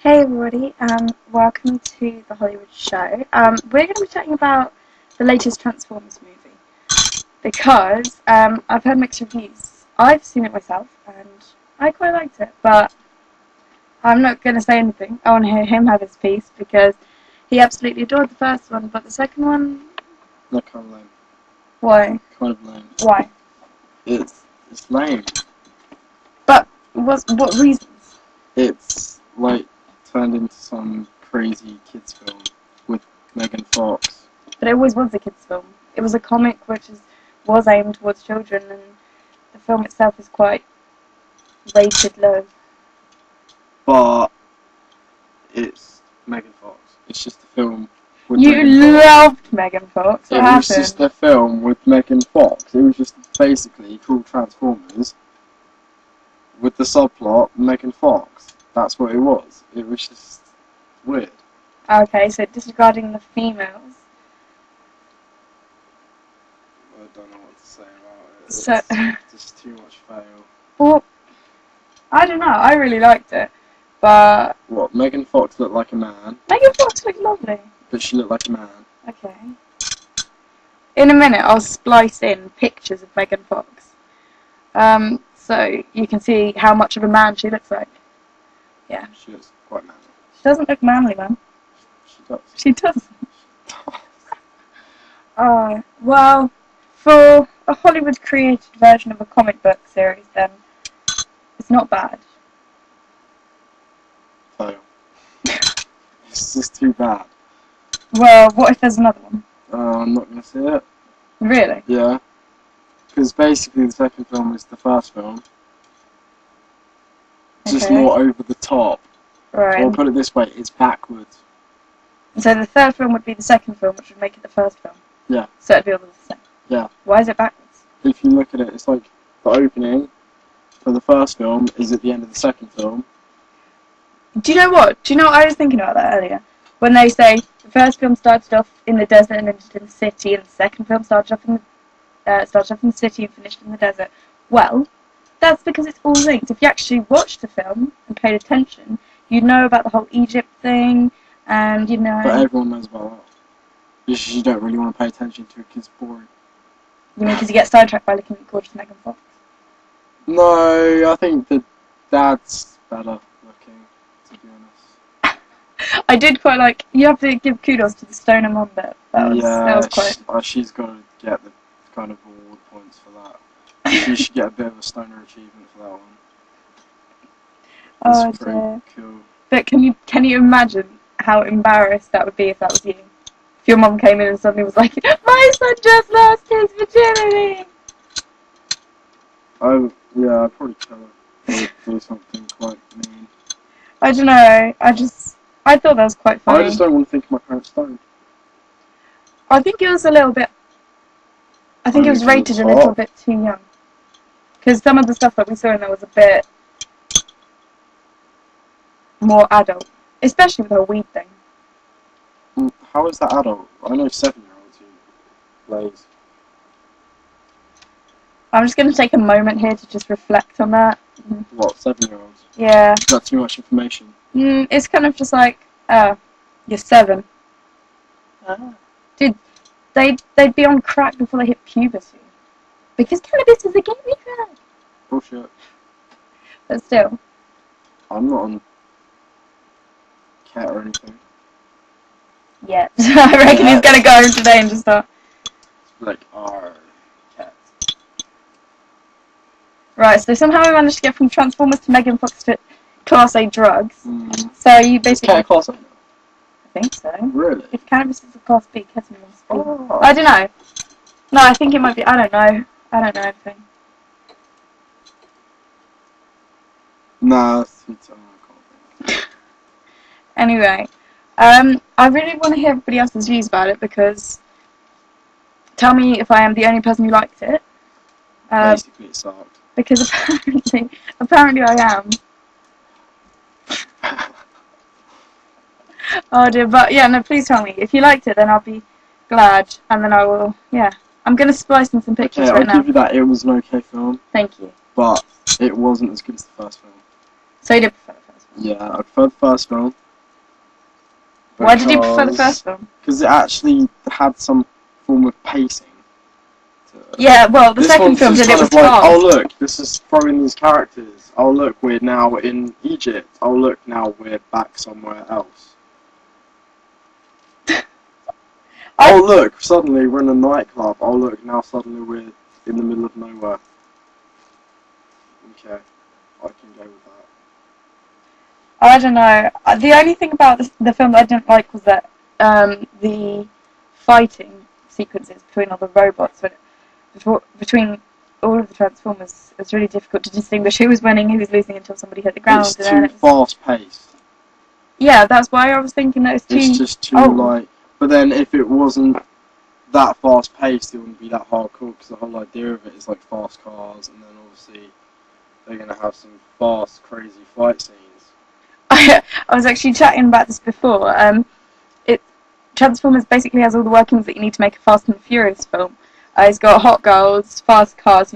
Hey everybody, welcome to the Hollywood show. We're going to be chatting about the latest Transformers movie because I've heard mixed reviews. I've seen it myself and I quite liked it, but I'm not going to say anything. I want to hear him have his piece because he absolutely adored the first one, but the second one, They're kind of lame. why? Kind of lame. Why? It's lame. But what reasons? It's like turned into some crazy kids film with Megan Fox. But it always was a kids' film. It was a comic which was aimed towards children, and the film itself is quite rated low. But it's Megan Fox. It's just a film with You Megan Fox. loved Megan Fox. What It happened? was just a film with Megan Fox. It was just basically called Transformers with the subplot Megan Fox. That's what it was. It was just weird. Okay, so disregarding the females. I don't know what to say about it. So, It's just too much fail. well, I don't know. I really liked it, but What, Megan Fox looked like a man, Megan Fox looked lovely. but she looked like a man. Okay. In a minute, I'll splice in pictures of Megan Fox, so you can see how much of a man she looks like. Yeah. She looks quite manly. She doesn't look manly, man. She does. She doesn't. Well, for a Hollywood created version of a comic book series, then it's not bad. Fail. It's just too bad. Well, what if there's another one? I'm not going to see it. Really? Yeah. Because basically the second film is the first film. Just Okay. more over the top. Right. Or put it this way, it's backwards. So the third film would be the second film, which would make it the first film. Yeah. So it'd be all the same. Yeah. Why is it backwards? If you look at it, it's like the opening for the first film is at the end of the second film. Do you know what? I was thinking about that earlier. When they say the first film started off in the desert and ended in the city, and the second film started off in the city and finished in the desert. Well, that's because it's all linked. If you actually watched the film and paid attention, you'd know about the whole Egypt thing, and you know. But everyone knows about that. You don't really want to pay attention to it because it's boring. You mean because you get sidetracked by looking at gorgeous Megan Fox? No, I think the dad's better looking, to be honest. I did quite like. You have to give kudos to the stoner mom bit. That was quite. She's got to get the kind of award points for that. She should get a bit of a stoner achievement for that one. Oh It's pretty dear. cool. But can you imagine how embarrassed that would be if that was you? If your mom came in and suddenly was like, "My son just lost his virginity." I'd probably tell her. Or do something quite mean. I don't know. I thought that was quite funny. I just don't want to think of my parents stoned. I think it was a little bit. I think it was rated a little bit too young. Because some of the stuff that we saw in there was a bit more adult, especially with the whole weed thing. How is that adult? I know 7-year-olds who blaze. I'm just going to take a moment here to just reflect on that. What, 7-year-olds? Yeah. Is that too much information? It's kind of just like, you're 7. Dude, they'd be on crack before they hit puberty. Because cannabis is a gateway drug. Bullshit. But still. I'm not on cat or anything. Yeah. I reckon he's going to go home today and just start. Like, cats. Right, so somehow we managed to get from Transformers to Megan Fox to Class A drugs. So you basically... Cat Class A? I think so. Really? If cannabis is a Class B, ketamine must be. Oh. I don't know. No, I think it might be. I don't know. I don't know anything. Nah, that's too tough. I can't think. Anyway, I really want to hear everybody else's views about it because tell me if I am the only person who liked it. Basically, it sucked. Because apparently I am. Oh dear, but yeah, no, please tell me. If you liked it, then I'll be glad, and then I will, yeah. I'm going to splice in some pictures right now. I'll give you that. It was an okay film. Thank you. But it wasn't as good as the first film. So you did prefer the first Yeah, I prefer the first film. Why did you prefer the first film? Because it actually had some form of pacing to it. Yeah, well, the This second one's film just did it kind was of like, fast. oh look, this is throwing these characters. Oh look, we're now in Egypt. Oh look, now we're back somewhere else. Oh look, suddenly we're in a nightclub. Oh look, now suddenly we're in the middle of nowhere. Okay, I can go with that. I don't know. The only thing about the film that I didn't like was that the fighting sequences between all the robots, between all of the Transformers, it's really difficult to distinguish who was winning, who was losing until somebody hit the ground. It's too fast paced. Yeah, that's why I was thinking that it's It's too. just too Oh, like. But then if it wasn't that fast paced, it wouldn't be that hardcore because the whole idea of it is like fast cars, and then obviously they're gonna have some fast, crazy fight scenes. I was actually chatting about this before. It Transformers basically has all the workings that you need to make a Fast and Furious film. It's got hot girls, fast cars,